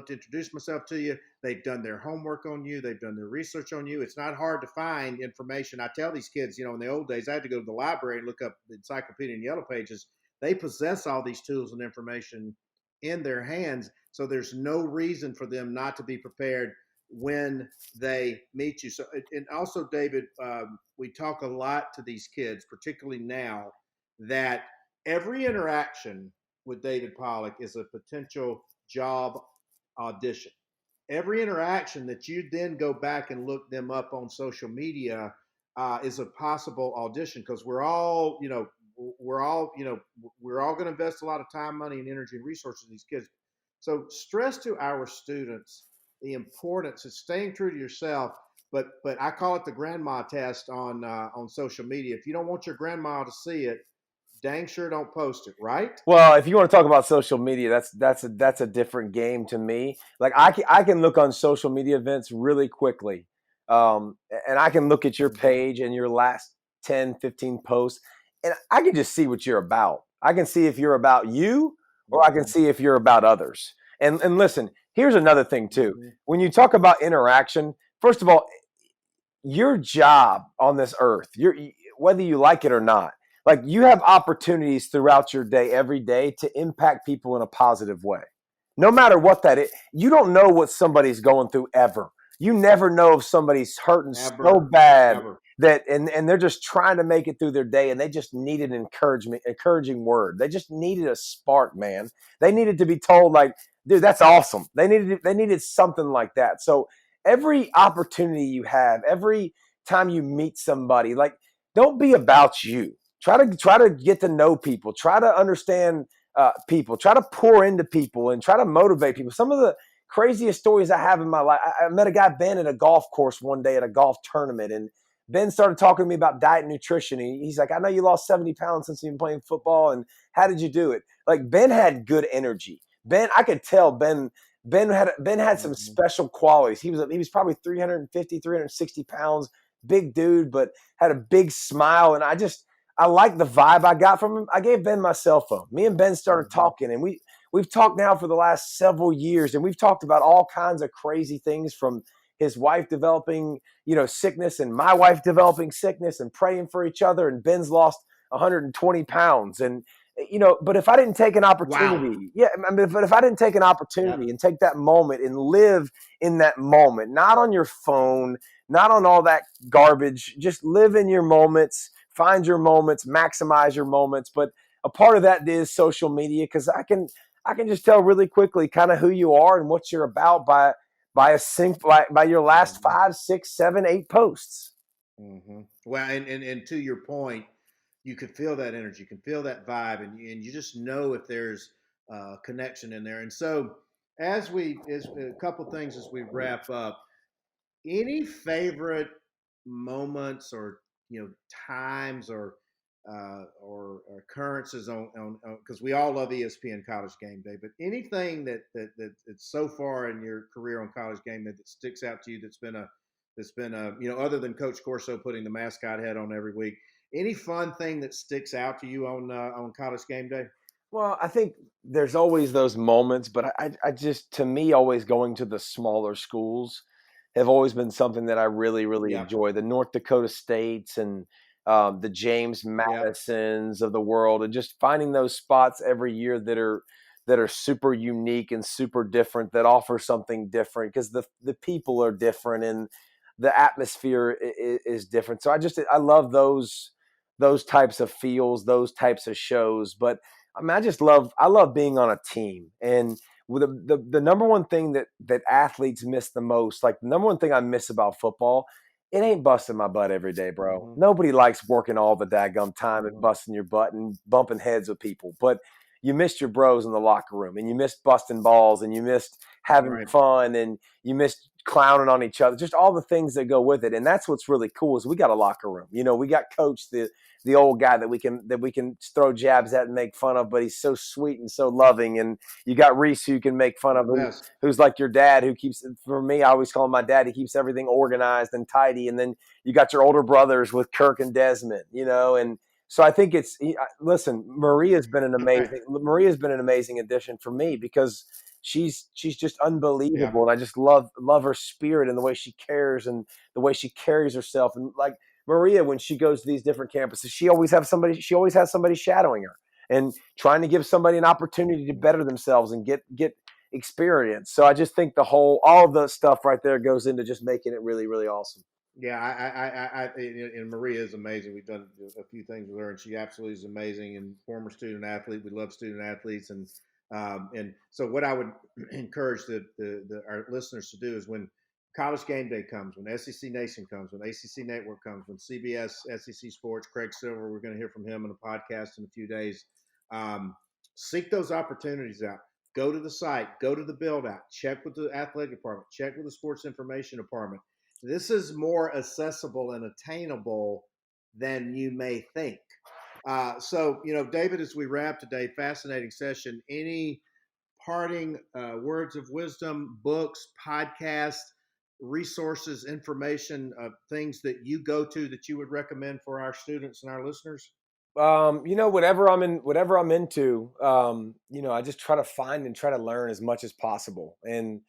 introduce myself to you. They've done their homework on you. They've done their research on you. It's not hard to find information. I tell these kids, in the old days, I had to go to the library and look up the Encyclopedia and Yellow Pages. They possess all these tools and information in their hands. So there's no reason for them not to be prepared when they meet you. So, and also, David, we talk a lot to these kids, particularly now, that every interaction with David Pollack is a potential job audition. Every interaction that you then go back and look them up on social media is a possible audition, because we're all going to invest a lot of time, money, and energy and resources in these kids. So stress to our students the importance of staying true to yourself. But I call it the grandma test on social media. If you don't want your grandma to see it, dang sure don't post it, right? Well, if you want to talk about social media, that's a different game to me. Like I can look on social media events really quickly, and I can look at your page and your last 10, 15 posts, and I can just see what you're about. I can see if you're about you, or I can see if you're about others. And listen, here's another thing too. When you talk about interaction, first of all, your job on this earth, whether you like it or not, like you have opportunities throughout your day, every day, to impact people in a positive way. No matter what that is, you don't know what somebody's going through ever. You never know if somebody's hurting so bad that and they're just trying to make it through their day, and they just needed an encouraging word. They just needed a spark, man. They needed to be told, like, dude, that's awesome. They needed something like that. So every opportunity you have, every time you meet somebody, like, don't be about you. Try to get to know people. Try to understand people. Try to pour into people and try to motivate people. Some of the craziest stories I have in my life. I met a guy, Ben, at a golf course one day at a golf tournament, and Ben started talking to me about diet and nutrition. He's like, I know you lost 70 pounds since you've been playing football, and how did you do it? Like, Ben had good energy. Ben, I could tell Ben had some special qualities. He was probably 350, 360 pounds, big dude, but had a big smile. And I like the vibe I got from him. I gave Ben my cell phone. Me and Ben started talking, and we've talked now for the last several years, and we've talked about all kinds of crazy things, from his wife developing, sickness, and my wife developing sickness, and praying for each other. And Ben's lost 120 pounds. And, but if I didn't take an opportunity, but if I didn't take an opportunity and take that moment and live in that moment, not on your phone, not on all that garbage, just live in your moments, find your moments, maximize your moments. But a part of that is social media, because I can just tell really quickly kind of who you are and what you're about by by your last 5, 6, 7, 8 posts. Mm-hmm. Well, and to your point, you could feel that energy, you can feel that vibe, and you just know if there's a connection in there. And so, as a couple things as we wrap up, any favorite moments or times or occurrences on because we all love ESPN College Game Day, but anything that's so far in your career on College Game Day that sticks out to you that's been a other than Coach Corso putting the mascot head on every week, any fun thing that sticks out to you on College Game Day? Well, I think there's always those moments, but I just, to me, always going to the smaller schools have always been something that I really, really Yep. enjoy. The North Dakota States and the James Yep. Madisons of the world, and just finding those spots every year that are super unique and super different, that offer something different because the people are different and the atmosphere is different. So I love those types of feels, those types of shows, but I mean, I love being on a team. And with the number one thing that athletes miss the most, like the number one thing I miss about football, it ain't busting my butt every day, bro. Mm-hmm. Nobody likes working all the daggum time and Mm-hmm. busting your butt and bumping heads with people. But you missed your bros in the locker room, and you missed busting balls, and you missed having Right. fun, and you missed clowning on each other, just all the things that go with it. And that's what's really cool is we got a locker room. We got Coach, the old guy that we can throw jabs at and make fun of, but he's so sweet and so loving. And you got Reese, who you can make fun of, Best. who's like your dad, who keeps, for me, I always call him my dad. He keeps everything organized and tidy. And then you got your older brothers with Kirk and Desmond, and so I think listen, Maria's been an amazing addition for me because she's just Yeah. unbelievable. And I just love her spirit and the way she cares and the way she carries herself. And like, Maria, when she goes to these different campuses, she always has somebody shadowing her and trying to give somebody an opportunity to better themselves and get experience. So I just think all of the stuff right there goes into just making it really, really awesome. Yeah, and Maria is amazing. We've done a few things with her, and she absolutely is amazing. And former student athlete, we love student athletes, and so what I would encourage our listeners to do is when College Game Day comes, when SEC Nation comes, when ACC Network comes, when CBS SEC Sports, Craig Silver, we're going to hear from him in a podcast in a few days. Um, Seek those opportunities out. Go to the site, go to the build out, check with the athletic department, check with the sports information department. This is more accessible and attainable than you may think. So, David, as we wrap today, fascinating session. Any parting words of wisdom, books, podcasts, resources, information, things that you go to that you would recommend for our students and our listeners? Whatever I'm into, I just try to find and try to learn as much as possible. And,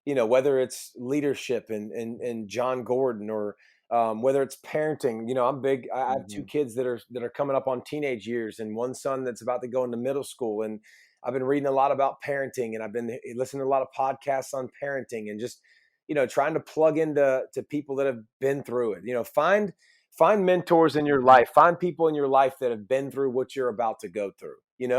whether it's leadership and John Gordon or whether it's parenting, I'm big. I have two Mm-hmm. kids that are coming up on teenage years and one son that's about to go into middle school. And I've been reading a lot about parenting and I've been listening to a lot of podcasts on parenting and just, trying to plug into people that have been through it. Find mentors in your life, find people in your life that have been through what you're about to go through.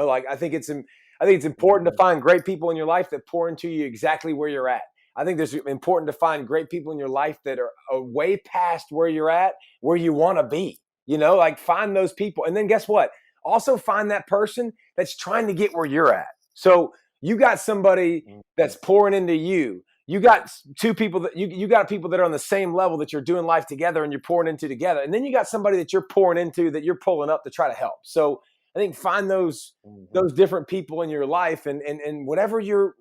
Like I think it's important to Mm-hmm. find great people in your life that pour into you exactly where you're at. I think it's important to find great people in your life that are way past where you're at, where you want to be. Like find those people. And then guess what? Also find that person that's trying to get where you're at. So you got somebody Mm-hmm. that's pouring into you. You got two people that you got people that are on the same level that you're doing life together and you're pouring into together. And then you got somebody that you're pouring into that you're pulling up to try to help. So I think find those Mm-hmm. different people in your life and whatever you're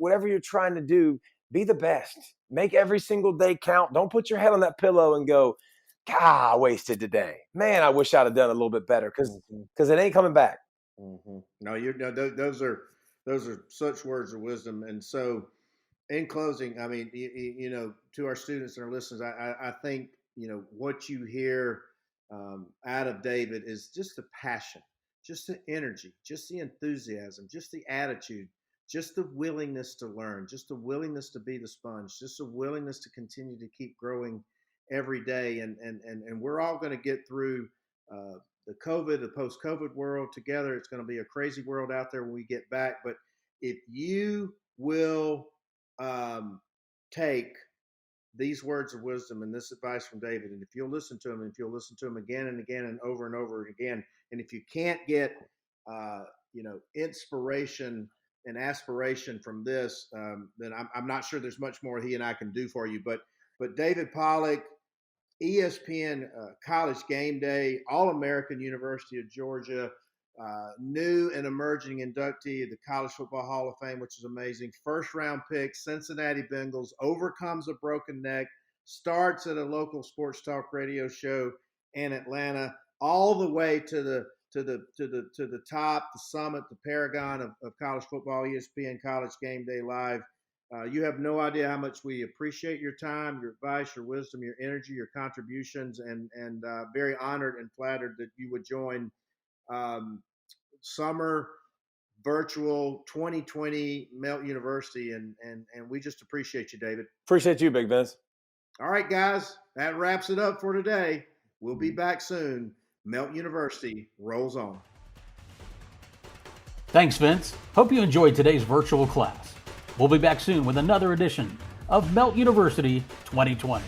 trying to do, be the best. Make every single day count. Don't put your head on that pillow and go, God, I wasted today. Man, I wish I'd have done a little bit better Mm-hmm. because it ain't coming back. Mm-hmm. No, those are such words of wisdom. And so, in closing, I mean, to our students and our listeners, I think what you hear out of David is just the passion, just the energy, just the enthusiasm, just the attitude, just the willingness to learn, just the willingness to be the sponge, just the willingness to continue to keep growing every day. And we're all going to get through the post-COVID world together. It's going to be a crazy world out there when we get back. But if you will take these words of wisdom and this advice from David. And if you'll listen to him, and if you'll listen to him again and again and over again, and if you can't get, inspiration and aspiration from this, then I'm not sure there's much more he and I can do for you. But David Pollack, ESPN College Gameday, All-American University of Georgia, new and emerging inductee of the College Football Hall of Fame, which is amazing. First-round pick, Cincinnati Bengals, overcomes a broken neck, starts at a local sports talk radio show in Atlanta, all the way to the top, the summit, the paragon of college football, ESPN College Gameday Live. You have no idea how much we appreciate your time, your advice, your wisdom, your energy, your contributions, and very honored and flattered that you would join summer virtual 2020 Melt University, and we just appreciate you, David. Appreciate you, Big Vince. All right, guys, that wraps it up for today. We'll be back soon. Melt University rolls on. Thanks, Vince. Hope you enjoyed today's virtual class. We'll be back soon with another edition of Melt University 2020.